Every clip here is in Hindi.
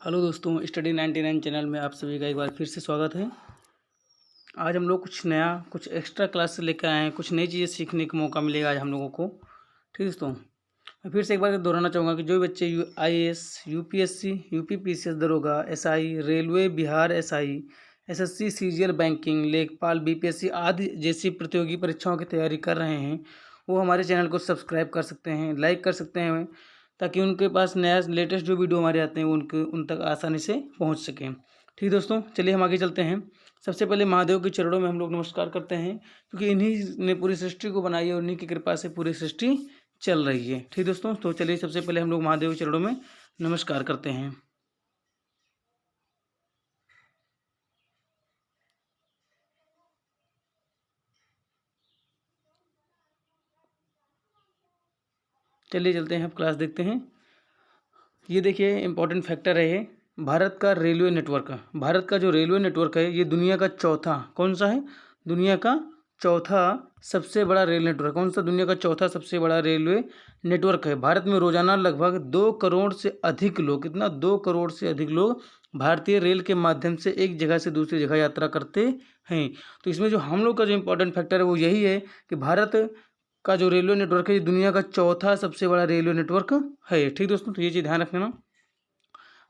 हेलो दोस्तों, स्टडी 99 चैनल में आप सभी का एक बार फिर से स्वागत है। आज हम लोग कुछ नया, कुछ एक्स्ट्रा क्लास लेकर आए हैं। कुछ नई चीज़ें सीखने का मौका मिलेगा आज हम लोगों को। ठीक है दोस्तों, मैं फिर से एक बार दोहराना चाहूँगा कि जो भी बच्चे IAS, UPSC, UPPCS दरोगा, SI, railway, Bihar SI, SSC, CGL, banking, लेखपाल, BPSC आदि जैसी प्रतियोगी परीक्षाओं की तैयारी कर रहे हैं, वो हमारे चैनल को सब्सक्राइब कर सकते हैं, लाइक कर सकते हैं, ताकि उनके पास नया लेटेस्ट जो वीडियो हमारे आते हैं वो उन तक आसानी से पहुंच सकें। ठीक दोस्तों, चलिए हम आगे चलते हैं। सबसे पहले महादेव के चरणों में हम लोग नमस्कार करते हैं, क्योंकि इन्हीं ने पूरी सृष्टि को बनाई है और इन्हीं की कृपा से पूरी सृष्टि चल रही है। ठीक दोस्तों, तो चलिए सबसे पहले हम लोग महादेव के चरणों में नमस्कार करते हैं। चलिए चलते हैं, अब क्लास देखते हैं। ये देखिए इंपॉर्टेंट फैक्टर है ये, भारत का रेलवे नेटवर्क। भारत का जो रेलवे नेटवर्क है ये दुनिया का चौथा, कौन सा है? दुनिया का चौथा सबसे बड़ा रेल नेटवर्क। कौन सा दुनिया का चौथा सबसे बड़ा रेलवे नेटवर्क है? भारत में रोजाना लगभग 2 करोड़ से अधिक लोग, कितना? 2 करोड़ से अधिक लोग भारतीय रेल के माध्यम से एक जगह से दूसरी जगह यात्रा करते हैं। तो इसमें जो हम लोग का जो इम्पोर्टेंट फैक्टर है वो यही है कि भारत का जो रेलवे नेटवर्क है ये दुनिया का चौथा सबसे बड़ा रेलवे नेटवर्क है। ठीक दोस्तों, तो ये चीज़ ध्यान रखना।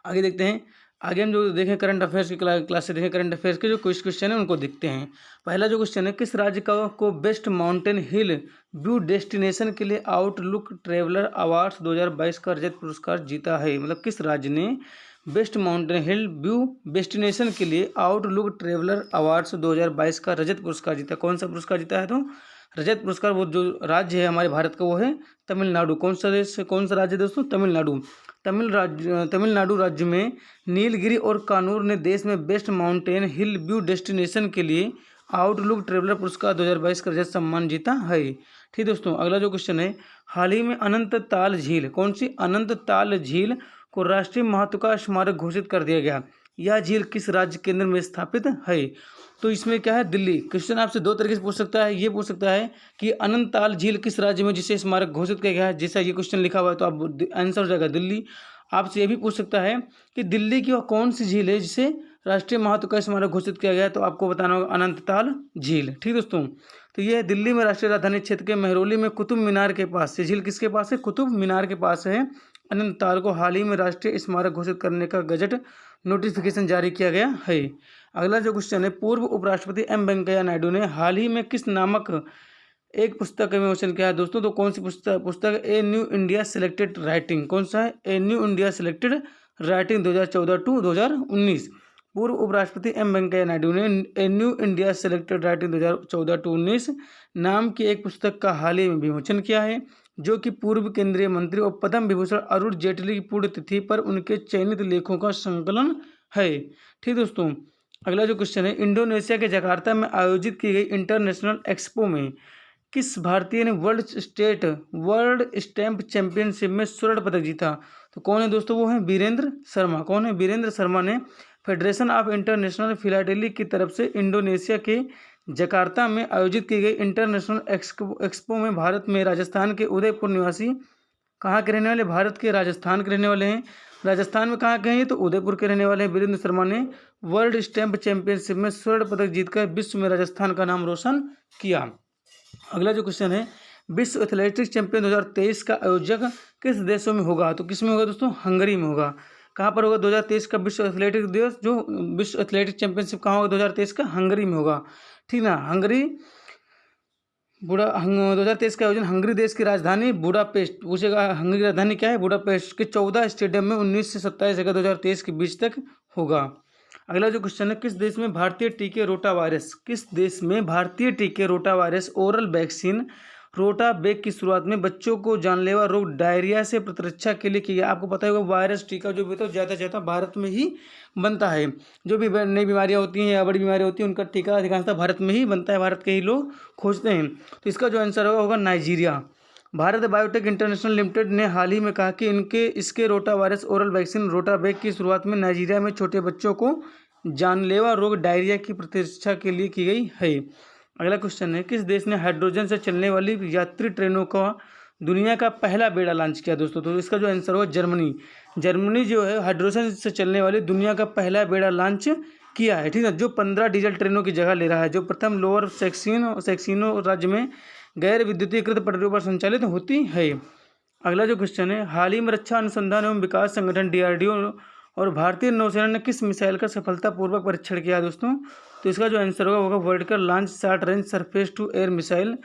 आगे देखते हैं। आगे हम जो देखें करंट अफेयर्स की क्लास से देखें, करंट अफेयर्स के जो कुछ क्वेश्चन है उनको देखते हैं। पहला जो क्वेश्चन है, किस राज्य को बेस्ट माउंटेन हिल व्यू डेस्टिनेशन के लिए आउटलुक ट्रेवलर अवार्ड्स 2022 का रजत पुरस्कार जीता है? मतलब किस राज्य ने बेस्ट माउंटेन हिल व्यू डेस्टिनेशन के लिए आउटलुक ट्रेवलर अवार्ड्स 2022 का रजत पुरस्कार जीता? कौन सा पुरस्कार जीता है? तो रजत पुरस्कार। वो जो राज्य है हमारे भारत का वो है तमिलनाडु। कौन सा देश, कौन सा राज्य दोस्तों? तमिलनाडु। तमिलनाडु राज्य में नीलगिरी और कानूर ने देश में बेस्ट माउंटेन हिल व्यू डेस्टिनेशन के लिए आउटलुक ट्रेवलर पुरस्कार 2022 का रजत सम्मान जीता है। ठीक दोस्तों, अगला जो क्वेश्चन है, हाल ही में अनंत ताल झील, कौन सी? अनंत ताल झील को राष्ट्रीय महत्व का स्मारक घोषित कर दिया गया। यह झील किस राज्य केंद्र में स्थापित है? तो इसमें क्या है? दिल्ली। क्वेश्चन आपसे दो तरीके से पूछ सकता है। ये पूछ सकता है कि अनंतताल झील किस राज्य में जिसे स्मारक घोषित किया गया है, जैसा ये क्वेश्चन लिखा हुआ है तो आप आंसर हो जाएगा दिल्ली। आपसे ये भी पूछ सकता है कि दिल्ली की वह कौन सी झील है जिसे राष्ट्रीय महत्व का स्मारक घोषित किया गया है, तो आपको बताना होगा अनंतताल झील। ठीक दोस्तों, तो ये है दिल्ली में राष्ट्रीय राजधानी क्षेत्र के मेहरौली में कुतुब मीनार के पास। ये झील किसके पास है? कुतुब मीनार के पास है। अनंतताल को हाल ही में राष्ट्रीय स्मारक घोषित करने का गजट नोटिफिकेशन जारी किया गया है। अगला जो क्वेश्चन है, पूर्व उपराष्ट्रपति एम वेंकैया नायडू ने हाल ही में किस नामक एक पुस्तक का विमोचन किया है दोस्तों? तो कौन सी पुस्तक? A new India selected writing. कौन सा है? A new India selected writing 2014 to 2019। पूर्व उपराष्ट्रपति एम वेंकैया नायडू ने a new India selected writing 2014 to 19 नाम की एक पुस्तक का हाल ही में विमोचन किया है, जो कि पूर्व केंद्रीय मंत्री और पद्म विभूषण अरुण जेटली की पुण्यतिथि पर उनके चयनित लेखों का संकलन है। ठीक दोस्तों, अगला जो क्वेश्चन है, इंडोनेशिया के जकार्ता में आयोजित की गई इंटरनेशनल एक्सपो में किस भारतीय ने वर्ल्ड स्टैम्प चैंपियनशिप में स्वर्ण पदक जीता? तो कौन है दोस्तों? वो है वीरेंद्र शर्मा। कौन है? वीरेंद्र शर्मा ने फेडरेशन ऑफ इंटरनेशनल फिलाटेली की तरफ से इंडोनेशिया के जकार्ता में आयोजित की गई इंटरनेशनल एक्सपो में भारत में राजस्थान के उदयपुर निवासी, कहाँ के रहने वाले? भारत के राजस्थान के रहने वाले हैं। राजस्थान में कहाँ के हैं? तो उदयपुर के रहने वाले हैं। वीरेंद्र शर्मा ने वर्ल्ड स्टैम्प चैंपियनशिप में स्वर्ण पदक जीतकर विश्व में राजस्थान का नाम रोशन किया। अगला जो क्वेश्चन है, विश्व एथलेटिक्स चैंपियन 2023 का आयोजक किस देशों में होगा? तो किस में होगा दोस्तों? हंगरी में होगा। कहाँ पर होगा 2023 का विश्व एथलेटिक्स दिवस? जो विश्व एथलेटिक्स चैंपियनशिप कहाँ होगा 2023 का? हंगरी में होगा। ठीक ना, हंगरी 2023 का आयोजन हंगरी देश की राजधानी बुडापेस्ट, पूछेगा हंगरी की राजधानी क्या है? बुडापेस्ट के 14 स्टेडियम में 19 से 27 अगस्त 2023 के बीच तक होगा। अगला जो क्वेश्चन है, किस देश में भारतीय टीके रोटा वायरस, किस देश में भारतीय टीके रोटा वायरस ओरल वैक्सीन रोटा बैक की शुरुआत में बच्चों को जानलेवा रोग डायरिया से प्रतिरक्षा के लिए किया? आपको पता होगा वायरस टीका जो भी होता है ज़्यादा से ज़्यादा भारत में ही बनता है। जो भी नई बीमारियां होती हैं या बड़ी बीमारियां होती हैं उनका टीका अधिकांशतः भारत में ही बनता है, भारत के ही लोग खोजते हैं। तो इसका जो आंसर होगा Nigeria. Bharat biotech international limited ने हाल ही में कहा कि इसके रोटा वायरस ओरल वैक्सीन रोटा बैक की शुरुआत में नाइजीरिया में छोटे बच्चों को जानलेवा रोग डायरिया की प्रतिरक्षा के लिए की गई है। अगला क्वेश्चन है, किस देश ने हाइड्रोजन से चलने वाली यात्री ट्रेनों का दुनिया का पहला बेड़ा लॉन्च किया दोस्तों? तो इसका जो आंसर होगा जर्मनी। जर्मनी जो है हाइड्रोजन से चलने वाली दुनिया का पहला बेड़ा लॉन्च किया है, ठीक है, जो 15 डीजल ट्रेनों की जगह ले रहा है, जो प्रथम लोअर सेक्सिनो राज्य में गैर विद्युतीकृत पटरियों पर संचालित होती है। अगला जो क्वेश्चन है, हाल ही में रक्षा अनुसंधान एवं विकास संगठन DRDO और भारतीय नौसेना ने किस मिसाइल का सफलतापूर्वक परीक्षण किया दोस्तों? तो इसका जो आंसर होगा vertical launch short range surface to air missile.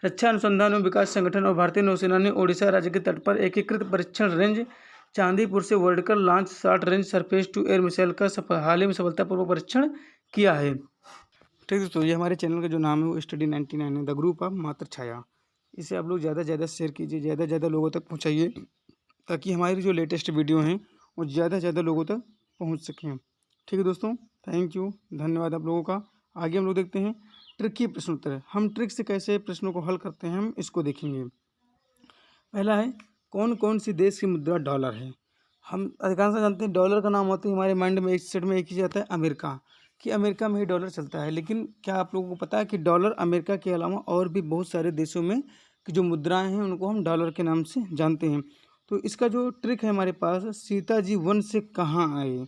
रक्षा अनुसंधान एवं विकास संगठन और भारतीय नौसेना ने ओडिशा राज्य के तट पर एकीकृत परीक्षण रेंज चांदीपुर से vertical launch short range surface to air missile का हाल ही में सफलतापूर्वक परीक्षण किया है। ठीक दोस्तों, ये हमारे चैनल का जो नाम है वो स्टडी 99 है, द ग्रुप ऑफ मात्र छाया। इसे आप लोग ज़्यादा से ज़्यादा शेयर कीजिए, ज़्यादा से ज़्यादा लोगों तक पहुँचाइए, ताकि हमारी जो लेटेस्ट वीडियो हैं वो ज़्यादा से ज़्यादा लोगों तक पहुँच सकें। ठीक है दोस्तों, थैंक यू, धन्यवाद आप लोगों का। आगे हम लोग देखते हैं ट्रिकी प्रश्न उत्तर। हम ट्रिक से कैसे प्रश्नों को हल करते हैं हम इसको देखेंगे। पहला है, कौन कौन सी देश की मुद्रा डॉलर है? हम अधिकांश जानते हैं डॉलर का नाम होता है, हमारे माइंड में एक सेट में एक ही आता है अमेरिका, कि अमेरिका में ही डॉलर चलता है। लेकिन क्या आप लोगों को पता है कि डॉलर अमेरिका के अलावा और भी बहुत सारे देशों में की जो मुद्राएं हैं उनको हम डॉलर के नाम से जानते हैं। तो इसका जो ट्रिक है हमारे पास, सीता जी वन से कहाँ आए?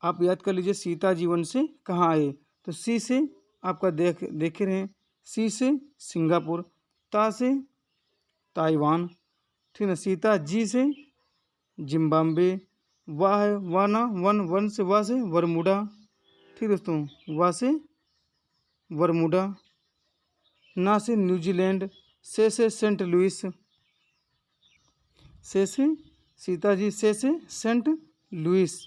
आप याद कर लीजिए, सीता जी वन से कहाँ आए? तो सी से आपका देखे रहे, सी से सिंगापुर, ता से ताइवान, ठीक है, सीता जी से जिम्बाब्वे, वाह है वाना वन से वाह से बरमूडा, ठीक दोस्तों, वाह से बरमूडा, ना से न्यूजीलैंड, से सेंट लुइस, से सीता जी से सेंट लुइस,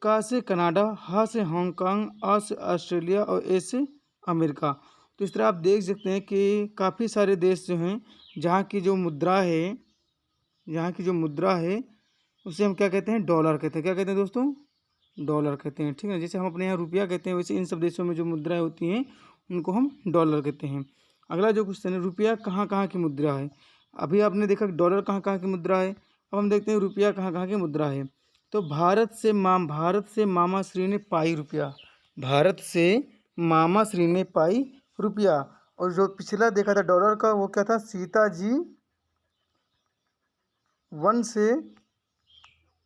का से कनाडा, हा से हांगकांग, आ से ऑस्ट्रेलिया और ए से अमेरिका। तो इस तरह आप देख सकते हैं कि काफ़ी सारे देश जो हैं जहाँ की जो मुद्रा है उसे हम क्या कहते हैं? डॉलर कहते हैं। क्या कहते हैं दोस्तों? डॉलर कहते हैं, ठीक है। जैसे हम अपने यहाँ रुपया कहते हैं, वैसे इन सब देशों में जो मुद्राएं होती हैं उनको हम डॉलर कहते हैं। अगला जो क्वेश्चन है, रुपया कहाँ कहाँ की मुद्रा है? अभी आपने देखा डॉलर कहाँ कहाँ की मुद्रा है, अब हम देखते हैं रुपया कहाँ कहाँ की मुद्रा है। तो भारत से मामा श्री ने पाई रुपया, भारत से मामा श्री ने पाई रुपया। और जो पिछला देखा था डॉलर का, वो क्या था? सीता जी वन से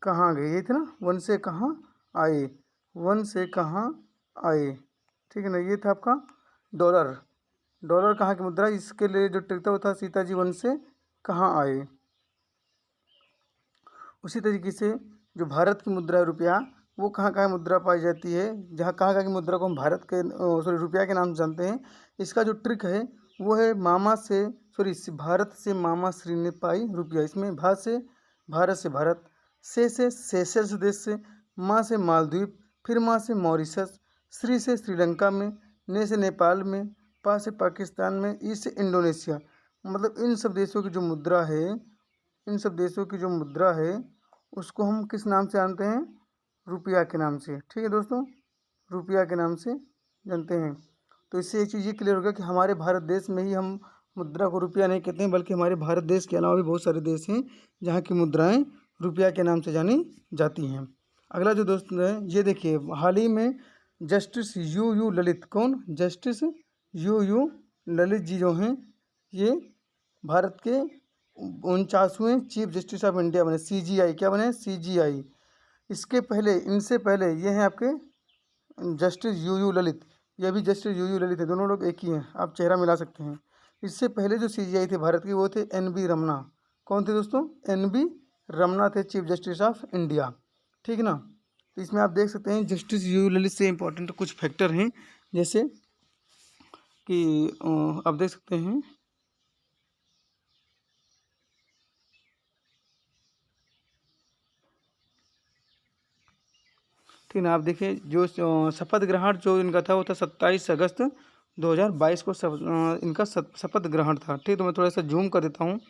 कहाँ गए, ये थे ना, वन से कहाँ आए, वन से कहाँ आए, ठीक है ना, ये था आपका डॉलर। डॉलर कहाँ की मुद्रा, इसके लिए जो ट्रिक था वो था सीता जी वन से कहाँ आए। उसी तरीके से जो भारत की मुद्रा है रुपया, वो कहाँ कहाँ मुद्रा पाई जाती है, जहाँ कहाँ कहाँ की मुद्रा को हम भारत के रुपया के नाम से जानते हैं। इसका जो ट्रिक है वो है भारत से मामा श्री ने पाई रुपया। इसमें भारत से भारत, से सेशल्स देश से, माँ से मालदीव, फिर माँ से मॉरिशस, श्री से श्रीलंका में, ने से नेपाल में, पा से पाकिस्तान में, ई से इंडोनेशिया। मतलब इन सब देशों की जो मुद्रा है, इन सब देशों की जो मुद्रा है उसको हम किस नाम से जानते हैं? रुपया के नाम से, ठीक है दोस्तों, रुपया के नाम से जानते हैं। तो इससे एक चीज़ ये क्लियर हो गया कि हमारे भारत देश में ही हम मुद्रा को रुपया नहीं कहते हैं, बल्कि हमारे भारत देश के अलावा भी बहुत सारे देश हैं जहाँ की मुद्राएं रुपया के नाम से जानी जाती हैं। अगला जो दोस्त है, ये देखिए, हाल ही में जस्टिस यू ललित, कौन? जस्टिस यू ललित जी जो हैं, ये भारत के 49वें चीफ जस्टिस ऑफ इंडिया बने, CGI, क्या बने? CGI। इसके पहले, इनसे पहले ये हैं आपके जस्टिस यू ललित, ये भी जस्टिस यू ललित है, दोनों लोग एक ही हैं, आप चेहरा मिला सकते हैं। इससे पहले जो CGI थे भारत की, वो थे NB रमना। कौन थे दोस्तों? NB रमना थे चीफ जस्टिस ऑफ इंडिया, ठीक है ना। तो इसमें आप देख सकते हैं जस्टिस यू ललित से इंपॉर्टेंट कुछ फैक्टर हैं, जैसे कि आप देख सकते हैं, ठीक ना। आप देखिए जो शपथ ग्रहण जो इनका था वो था 27 अगस्त 2022 को इनका शपथ ग्रहण था, ठीक। तो मैं थोड़ा सा जूम कर देता हूँ,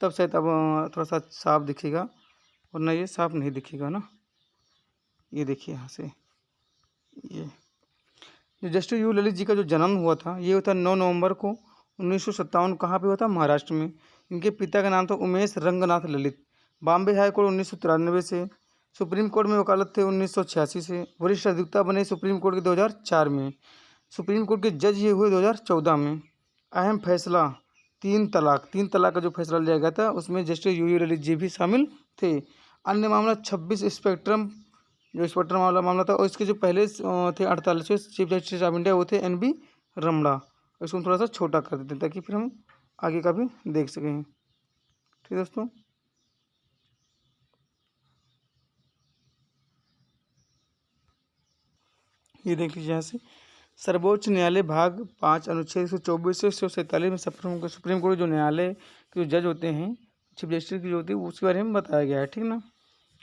तब शायद अब थोड़ा सा साफ दिखेगा, वरना ये साफ नहीं दिखेगा ना। ये देखिए यहाँ से, ये जो जस्टिस यू ललित जी का जो जन्म हुआ था, ये हुआ था 9 नवंबर को 1957। कहाँ पे हुआ था? महाराष्ट्र में। इनके पिता का नाम था उमेश रंगनाथ ललित। बॉम्बे हाई कोर्ट 1993 से, सुप्रीम कोर्ट में वकालत थे 1986 से, वरिष्ठ अधिवक्ता बने सुप्रीम कोर्ट के 2004 में, सुप्रीम कोर्ट के जज ये हुए 2014 में। अहम फैसला तीन तलाक का जो फैसला लिया गया था उसमें जस्टिस यूयू ललित जी भी शामिल थे। अन्य मामला 26 स्पेक्ट्रम जो स्पेक्ट्रम वाला मामला था, और इसके जो पहले थे 48वें चीफ जस्टिस ऑफ इंडिया वो थे NB रमणा। इसको हम थोड़ा सा छोटा कर देते हैं ताकि फिर हम आगे का भी देख सकें। ठीक दोस्तों, ये देख लीजिए यहाँ से सर्वोच्च न्यायालय भाग 5 अनुच्छेद 124 से 147 में सुप्रीम कोर्ट जो न्यायालय के जो जज होते हैं, चीफ जस्टिस की जो होती है, उसके बारे में बताया गया है। ठीक ना,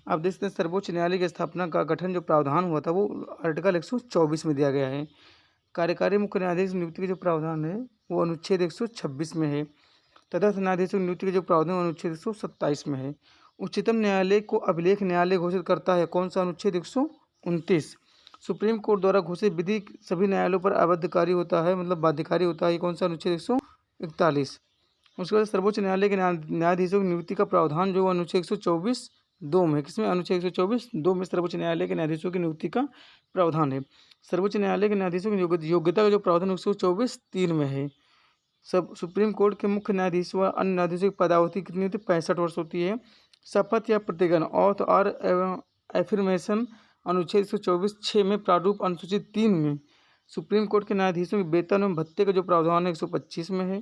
आप देख सकते हैं सर्वोच्च न्यायालय की स्थापना का गठन जो प्रावधान हुआ था वो आर्टिकल 124 में दिया गया है। कार्यकारी मुख्य न्यायाधीश नियुक्ति के जो प्रावधान है वो अनुच्छेद 126 में है। तदर्थ न्यायाधीशों की नियुक्ति के जो प्रावधान अनुच्छेद 127 में है। उच्चतम न्यायालय को अभिलेख न्यायालय घोषित करता है, कौन सा? अनुच्छेद 129। सुप्रीम कोर्ट द्वारा घोषित विधि सभी न्यायालयों पर अबाध्यकारी होता है, मतलब बाध्यकारी होता है, कौन सा? अनुच्छेद 141। उसके बाद सर्वोच्च न्यायालय के न्यायाधीशों की नियुक्ति का प्रावधान जो अनुच्छेद 124(2) में, किसमें? अनुच्छेद 124(2) में सर्वोच्च न्यायालय के न्यायाधीशों की नियुक्ति का प्रावधान है। सर्वोच्च न्यायालय के न्यायाधीशों की योग्यता का जो प्रावधान 124(3) में है। सब सुप्रीम कोर्ट के मुख्य न्यायाधीश व अन्य न्यायाधीशों की पदावधि कितनी होती है? 65 वर्ष होती है। शपथ या प्रतिज्ञा ऑथ और एफर्मेशन अनुच्छेद 124(6) में प्रारूप अनुसूचित 3 में। सुप्रीम कोर्ट के न्यायाधीशों के वेतन एवं भत्ते का जो प्रावधान है 125 में है।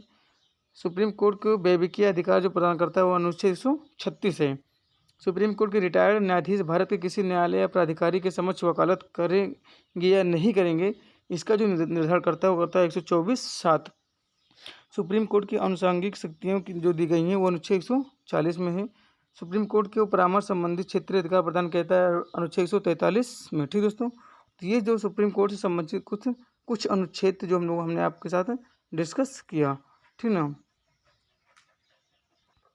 सुप्रीम कोर्ट को वैविकीय अधिकार जो प्रदान करता है वो अनुच्छेद 136 है। सुप्रीम कोर्ट के रिटायर्ड न्यायाधीश भारत के किसी न्यायालय या प्राधिकारी के समक्ष वकालत करेंगे या नहीं करेंगे, इसका जो निर्धारण करता है वो करता है 124(7). सुप्रीम कोर्ट की आनुषंगिक शक्तियों की जो दी गई हैं वो अनुच्छेद 140 में है। सुप्रीम कोर्ट के परामर्श संबंधित क्षेत्रीय अधिकार प्रदान कहता है अनुच्छेद 143 में। ठीक दोस्तों, तो ये जो सुप्रीम कोर्ट से संबंधित कुछ अनुच्छेद जो हमने आपके साथ डिस्कस किया। ठीक ना,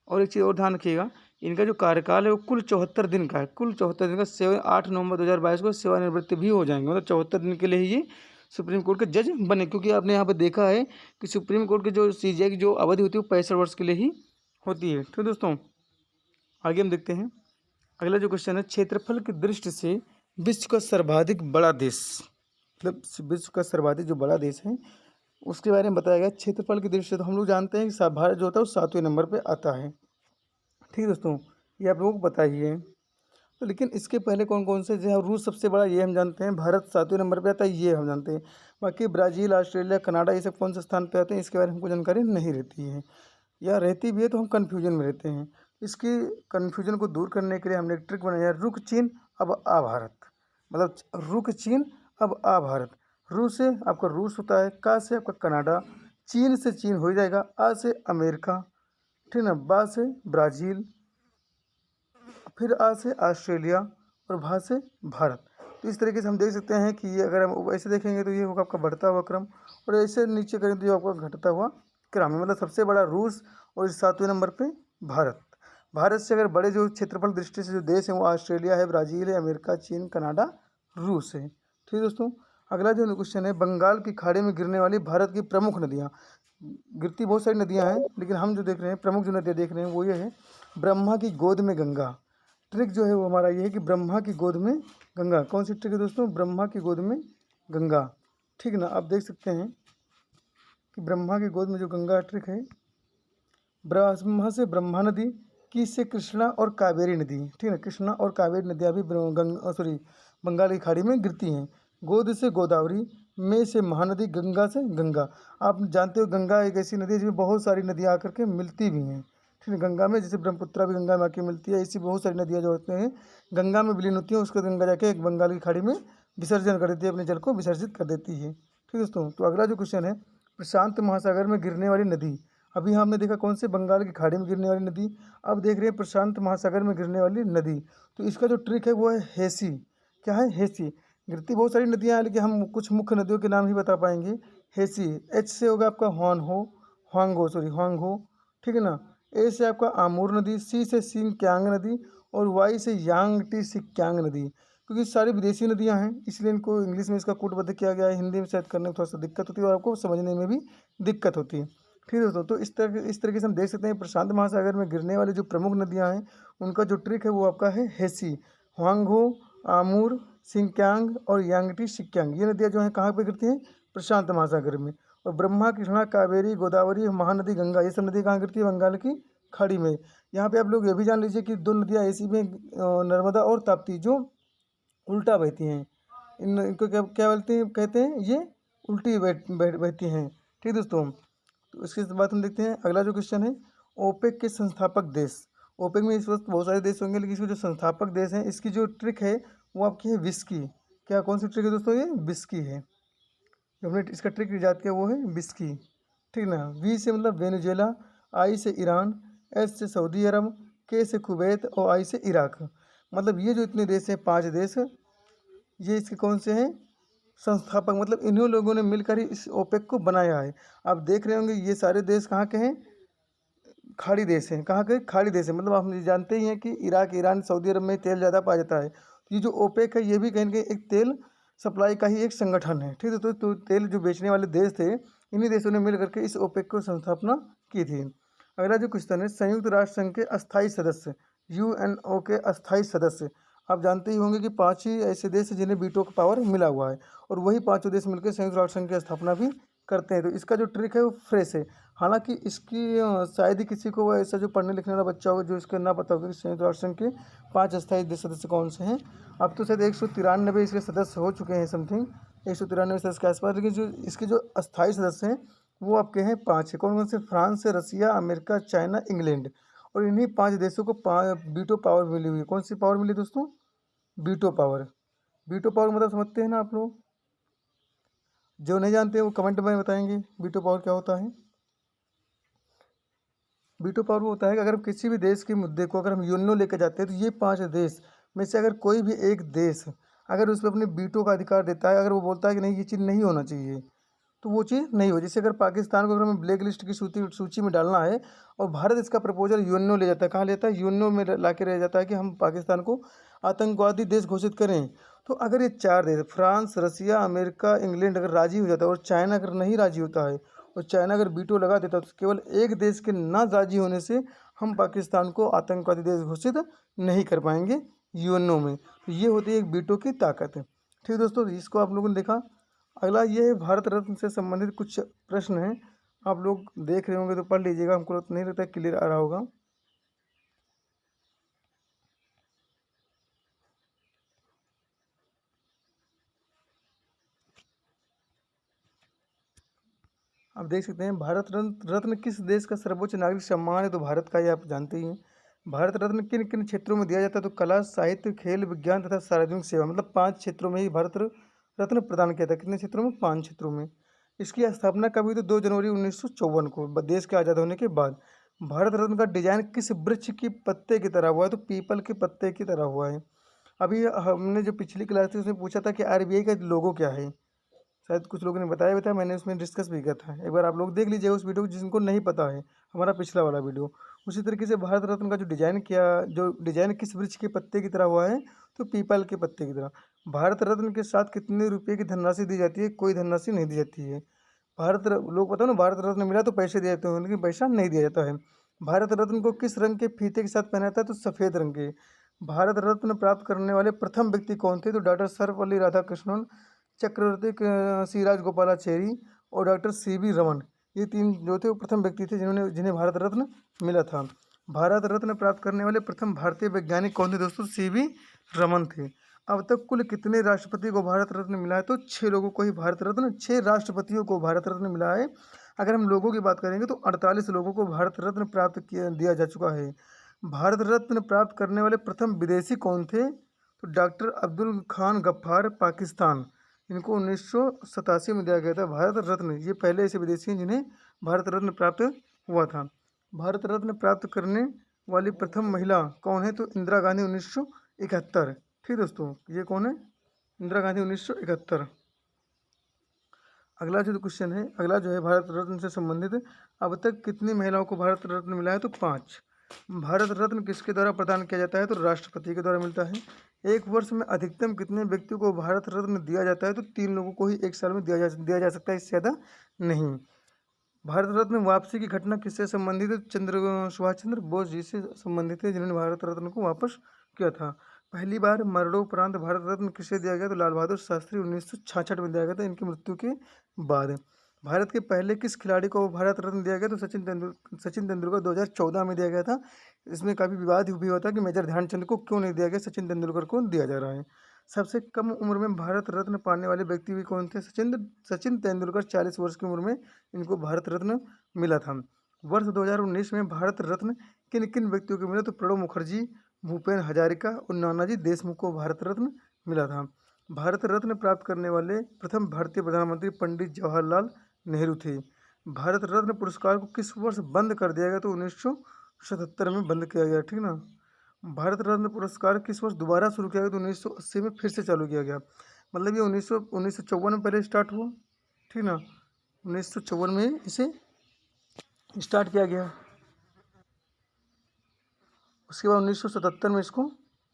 और एक चीज़ और ध्यान रखिएगा, इनका जो कार्यकाल है वो कुल 74 दिन का है, कुल 74 दिन का। 8 नवंबर 2022 को सेवानिवृत्त भी हो जाएंगे, मतलब 74 दिन के लिए ही ये सुप्रीम कोर्ट के जज बने। क्योंकि आपने यहाँ पर देखा है कि सुप्रीम कोर्ट के जो CJI की जो अवधि होती है वो 65 वर्ष के लिए ही होती है। ठीक दोस्तों, आगे हम देखते हैं अगला जो क्वेश्चन है, क्षेत्रफल की दृष्टि से विश्व का सर्वाधिक बड़ा देश, मतलब विश्व का सर्वाधिक जो बड़ा देश है उसके बारे में बताया गया क्षेत्रफल की दृष्टि से। तो हम लोग जानते हैं कि भारत जो होता है वो 7वें नंबर पर आता है। ठीक दोस्तों, ये आप लोगों को पता ही है। तो लेकिन इसके पहले कौन कौन से, जो रूस सबसे बड़ा ये हम जानते हैं, भारत 7वें नंबर पे आता है ये हम जानते हैं। बाकी ब्राज़ील, ऑस्ट्रेलिया, कनाडा ये सब कौन से स्थान पे आते हैं इसके बारे में हमको जानकारी नहीं रहती है, या रहती भी है तो हम कन्फ्यूजन में रहते हैं। इसकी कन्फ्यूजन को दूर करने के लिए हमने एक ट्रिक बनाया, रुक चीन अब आ भारत, मतलब रुक चीन अब आ भारत। रू से आपका रूस होता है, का से आपका कनाडा, चीन से चीन हो जाएगा, आ से अमेरिका, ठीक ना, बा से ब्राज़ील, फिर आ से ऑस्ट्रेलिया और भा से भारत। तो इस तरीके से हम देख सकते हैं कि ये अगर हम ऐसे देखेंगे तो ये होगा आपका बढ़ता हुआ क्रम, और ऐसे नीचे करें तो ये आपका घटता हुआ क्रम है। मतलब सबसे बड़ा रूस और 7वें नंबर पे भारत। भारत से अगर बड़े जो क्षेत्रफल दृष्टि से जो देश हैं वो ऑस्ट्रेलिया है, ब्राज़ील है, अमेरिका, चीन, कनाडा, रूस है। ठीक दोस्तों, अगला जो क्वेश्चन है, बंगाल की खाड़ी में गिरने वाली भारत की प्रमुख नदियाँ। गिरती बहुत सारी नदियाँ हैं, लेकिन हम जो देख रहे हैं प्रमुख जो नदियाँ देख रहे हैं वो ये है, ब्रह्मा की गोद में गंगा। ट्रिक जो है वो हमारा ये है कि ब्रह्मा की गोद में गंगा। कौन सी ट्रिक है दोस्तों? ब्रह्मा की गोद में गंगा। ठीक ना, आप देख सकते हैं कि ब्रह्मा की गोद में जो गंगा ट्रिक है, ब्रह्मा से ब्रह्मा नदी, की से कृष्णा और कावेरी नदी। ठीक है, कृष्णा और कावेरी नदियाँ भी बंगाल की खाड़ी में गिरती हैं। गोद से गोदावरी, में से महानदी, गंगा से गंगा। आप जानते हो गंगा एक ऐसी नदी है जिसमें बहुत सारी नदियाँ आकर के मिलती भी हैं। ठीक है, गंगा में जैसे ब्रह्मपुत्रा भी गंगा में आके मिलती है, ऐसी बहुत सारी नदियाँ जो होती हैं गंगा में विलीन होती हैं, उसको गंगा जाके एक बंगाल की खाड़ी में विसर्जन कर देती है, अपने जल को विसर्जित कर देती है। ठीक दोस्तों, तो अगला जो क्वेश्चन है, प्रशांत महासागर में गिरने वाली नदी। अभी हमने देखा कौन से, बंगाल की खाड़ी में गिरने वाली नदी। अब देख रहे हैं प्रशांत महासागर में गिरने वाली नदी। तो इसका जो ट्रिक है वो है हेसी। क्या है? हेसी। गिरती बहुत सारी नदियाँ हैं, लेकिन हम कुछ मुख्य नदियों के नाम ही बता पाएंगे। हेसी, एच से होगा आपका ह्वांगहो, ठीक है ना। ए से आपका आमूर नदी, सी से सिंक्यांग नदी, और वाई से यांगटी सिक्यांग नदी। क्योंकि सारी विदेशी नदियाँ हैं इसलिए इनको इंग्लिश में इसका कूटबद्ध किया गया है, हिंदी में शायद करने में थोड़ा सा दिक्कत होती है और आपको समझने में भी दिक्कत होती है। ठीक है दोस्तों, तो इस तरीके से हम देख सकते हैं प्रशांत महासागर में गिरने वाली जो प्रमुख नदियाँ हैं उनका जो ट्रिक है वो आपका है हेसी। ह्वांगहो, आमूर, सिंक्यांग और यांगटी सिक्यांग, ये नदियाँ जो हैं कहाँ पे गिरती हैं? प्रशांत महासागर में। और ब्रह्मा, कृष्णा, कावेरी, गोदावरी, महानदी गंगा, ये सब नदी कहाँ गिरती है? बंगाल की खाड़ी में। यहाँ पे आप लोग ये भी जान लीजिए कि दो नदियाँ ऐसी भी हैं, नर्मदा और ताप्ती, जो उल्टा बहती हैं। इनको क्या क्या बोलते हैं, कहते हैं ये उल्टी बहती हैं। ठीक है दोस्तों। तो इसके बाद हम देखते हैं अगला जो क्वेश्चन है, ओपेक के संस्थापक देश। ओपेक में इस वक्त बहुत सारे देश होंगे, लेकिन इसके जो संस्थापक देश हैं, इसकी जो ट्रिक है वो आपकी है विस्की। क्या कौन सी ट्रिक है दोस्तों? ये विस्की है। जो हमने इसका ट्रिक ईजाद किया वो है विस्की। ठीक ना। वी से मतलब वेनेजुएला, आई से ईरान, एस से सऊदी अरब, के से कुवैत और आई से इराक। मतलब ये जो इतने देश हैं, 5 देश, ये इसके कौन से हैं? संस्थापक। मतलब इन्हीं लोगों ने मिलकर ही इस ओपेक को बनाया है। आप देख रहे होंगे ये सारे देश कहाँ के हैं? खाड़ी देश हैं। कहाँ के? खाड़ी देश है। मतलब हम ये जानते ही हैं कि इराक, ईरान, सऊदी अरब में तेल ज़्यादा पाया जाता है। तो ये जो ओपेक है ये भी कहीं ना कहीं एक तेल सप्लाई का ही एक संगठन है। ठीक है। तो तेल जो बेचने वाले देश थे, इन्हीं देशों ने मिल करके इस ओपेक को संस्थापना की थी। अगला जो क्वेश्चन है, संयुक्त राष्ट्र संघ के अस्थायी सदस्य, यूएनओ के अस्थायी सदस्य। आप जानते ही होंगे कि 5 ही ऐसे देश हैं जिन्हें वीटो का पावर मिला हुआ है, और वही 5 देश मिलकर संयुक्त राष्ट्र संघ की स्थापना भी करते हैं। तो इसका जो ट्रिक है वो फ्रेश है। हालांकि इसकी शायद ही किसी को वो ऐसा जो पढ़ने लिखने वाला बच्चा होगा जो इसका ना पता होगा कि संयुक्त राष्ट्र संघ के 5 अस्थायी देश सदस्य कौन से हैं। अब तो शायद 193 इसके सदस्य हो चुके हैं, समथिंग 193 सदस्य के आसपास। लेकिन जो इसके जो अस्थायी सदस्य हैं वो आपके हैं 5 है। कौन कौन से? फ्रांस से, रसिया, अमेरिका, चाइना, इंग्लैंड। और इन्हीं 5 देशों को वीटो पावर मिली हुई है। कौन सी पावर मिली दोस्तों? Veto power. वीटो पावर मतलब समझते हैं ना आप लोग? जो नहीं जानते वो कमेंट में बताएंगे वीटो पावर क्या होता है। वीटो पावर वो होता है कि अगर किसी भी देश के मुद्दे को अगर हम यूएनओ लेकर जाते हैं, तो ये 5 देश में से अगर कोई भी एक देश अगर उस पर अपने वीटो का अधिकार देता है, अगर वो बोलता है कि नहीं ये चीज़ नहीं होना चाहिए, तो वो चीज़ नहीं हो। जैसे अगर पाकिस्तान को अगर हमें ब्लैक लिस्ट की सूची में डालना है, और भारत इसका प्रपोजल यूएनओ ले जाता है, कहाँ लेता है? यूएनओ में ला के रह जाता है कि हम पाकिस्तान को आतंकवादी देश घोषित करें। तो अगर ये 4 देश, फ्रांस, रसिया, अमेरिका, इंग्लैंड, अगर राजी हो जाता है, और चाइना अगर नहीं राजी होता है, और चाइना अगर वीटो लगा देता है, तो केवल एक देश के ना राजी होने से हम पाकिस्तान को आतंकवादी देश घोषित नहीं कर पाएंगे यूएनओ में। तो ये होती है एक वीटो की ताकत। ठीक है दोस्तों, इसको आप लोगों ने देखा। अगला ये है भारत रत्न से संबंधित कुछ प्रश्न हैं। आप लोग देख रहे होंगे तो पढ़ लीजिएगा, हमको नहीं लगता क्लियर आ रहा होगा। आप देख सकते हैं भारत रत्न रत्न किस देश का सर्वोच्च नागरिक सम्मान है? तो भारत का, ये आप जानते ही हैं। भारत रत्न किन किन क्षेत्रों में दिया जाता है? तो कला, साहित्य, खेल, विज्ञान तथा सार्वजनिक सेवा। मतलब 5 क्षेत्रों में ही भारत रत्न प्रदान किया था। कितने क्षेत्रों में? 5 क्षेत्रों में। इसकी स्थापना कब हुई? तो 2 जनवरी 1954 को, देश के आज़ाद होने के बाद। भारत रत्न का डिजाइन किस वृक्ष की पत्ते की तरह हुआ है? तो पीपल के पत्ते की तरह हुआ है। अभी हमने जो पिछली क्लास थी उसमें पूछा था कि आरबीआई का लोगो क्या है। शायद कुछ लोगों ने बताया भी था, मैंने उसमें डिस्कस भी किया था। एक बार आप लोग देख लीजिए उस वीडियो को, जिनको नहीं पता है, हमारा पिछला वाला वीडियो। उसी तरीके से भारत रत्न का जो डिजाइन किस वृक्ष के पत्ते की तरह हुआ है? तो पीपल के पत्ते की तरह। भारत रत्न के साथ कितने रुपए की धनराशि दी जाती है? कोई धनराशि नहीं दी जाती है। लोग पता ना, भारत रत्न मिला तो पैसे दिए जाते हैं, लेकिन पैसा नहीं दिया जाता है। भारत रत्न को किस रंग के फीते के साथ पहना जाता है? तो सफ़ेद रंग के। भारत रत्न प्राप्त करने वाले प्रथम व्यक्ति कौन थे? तो डॉक्टर सर्वपल्ली राधाकृष्णन, चक्रवर्ती श्रीराज गोपालाचारी और डॉक्टर सीवी रमन। ये 3 जो थे वो प्रथम व्यक्ति थे जिन्हें भारत रत्न मिला था। भारत रत्न प्राप्त करने वाले प्रथम भारतीय वैज्ञानिक कौन थे दोस्तों? सीवी रमन थे। अब तक कुल कितने राष्ट्रपति को भारत रत्न मिला है? तो 6 लोगों को ही भारत रत्न, 6 राष्ट्रपतियों को भारत रत्न मिला है। अगर हम लोगों की बात करेंगे तो 48 लोगों को भारत रत्न दिया जा चुका है। भारत रत्न प्राप्त करने वाले प्रथम विदेशी कौन थे? तो डॉक्टर अब्दुल खान गफ्फार, पाकिस्तान। इनको 1987 में दिया गया था भारत रत्न। ये पहले ऐसे विदेशी हैं जिन्हें भारत रत्न प्राप्त हुआ था। भारत रत्न प्राप्त करने वाली प्रथम महिला कौन है? तो इंदिरा गांधी, 1971। ठीक दोस्तों, ये कौन है? इंदिरा गांधी, 1971। अगला जो क्वेश्चन है, अगला जो है भारत रत्न से संबंधित, अब तक कितनी महिलाओं को भारत रत्न मिला है? तो 5। भारत रत्न किसके द्वारा प्रदान किया जाता है? तो राष्ट्रपति के द्वारा मिलता है। एक वर्ष में अधिकतम कितने व्यक्तियों को भारत रत्न दिया जाता है? तो 3 लोगों को ही एक साल में दिया जा सकता है, इससे ज़्यादा नहीं। भारत रत्न वापसी की घटना किससे संबंधित है? सुभाष चंद्र बोस जी से संबंधित है, जिन्होंने भारत रत्न को वापस किया था। पहली बार मरणोपरांत भारत रत्न किसे दिया गया? तो लाल बहादुर शास्त्री, 1966 में दिया गया था, इनकी मृत्यु के बाद। भारत के पहले किस खिलाड़ी को भारत रत्न दिया गया? तो सचिन तेंदुलकर 2014 में दिया गया था। इसमें काफ़ी विवाद भी हुआ था कि मेजर ध्यानचंद को क्यों नहीं दिया गया, सचिन तेंदुलकर को दिया जा रहा है। सबसे कम उम्र में भारत रत्न पाने वाले व्यक्ति भी कौन थे? सचिन तेंदुलकर 40 वर्ष की उम्र में इनको भारत रत्न मिला था। वर्ष 2019 में भारत रत्न किन किन व्यक्तियों को मिला? तो प्रणब मुखर्जी, भूपेन हजारिका और नानाजी देशमुख को भारत रत्न मिला था। भारत रत्न प्राप्त करने वाले प्रथम भारतीय प्रधानमंत्री पंडित जवाहरलाल नेहरू थे। भारत रत्न पुरस्कार को किस वर्ष बंद कर दिया गया? तो 1977 में बंद किया गया, ठीक ना। भारत रत्न पुरस्कार किस वर्ष दोबारा शुरू किया गया? तो 1980 में फिर से चालू किया गया। मतलब ये 1954 में पहले स्टार्ट हुआ, ठीक ना। 1954 में इसे स्टार्ट किया गया। उसके बाद 1977 में इसको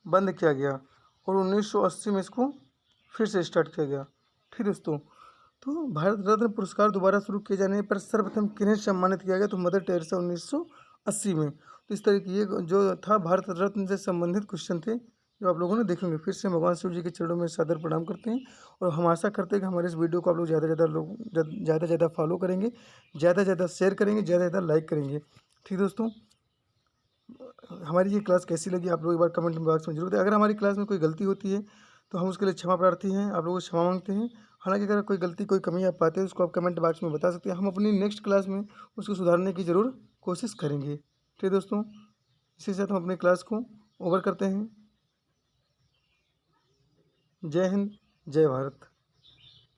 बंद किया गया और 1980 में इसको फिर से स्टार्ट किया गया। ठीक दोस्तों, तो भारत रत्न पुरस्कार दोबारा शुरू किए जाने पर सर्वप्रथम किन्हें सम्मानित किया गया? तो मदर टेरेसा 1980 में। तो इस तरह की ये जो था भारत रत्न से संबंधित क्वेश्चन थे जो आप लोगों ने देखेंगे। फिर से भगवान शिव जी के चरणों में सादर प्रणाम करते हैं और हम आशा करते हैं कि हमारे इस वीडियो को आप लोग ज़्यादा से ज़्यादा फॉलो करेंगे, ज़्यादा से ज़्यादा शेयर करेंगे, ज़्यादा से ज़्यादा लाइक करेंगे। ठीक दोस्तों, हमारी ये क्लास कैसी लगी आप लोग एक बार कमेंट बॉक्स में जरूर दें। अगर हमारी क्लास में कोई गलती होती है तो हम उसके लिए क्षमा प्रार्थी हैं, आप लोगों से क्षमा मांगते हैं। हालांकि अगर कोई गलती कोई कमी आप पाते हैं उसको आप कमेंट बॉक्स में बता सकते हैं। हम अपनी नेक्स्ट क्लास में उसको सुधारने की ज़रूर कोशिश करेंगे। ठीक दोस्तों, इसी के साथ हम अपनी क्लास को ओवर करते हैं। जय हिंद, जय भारत।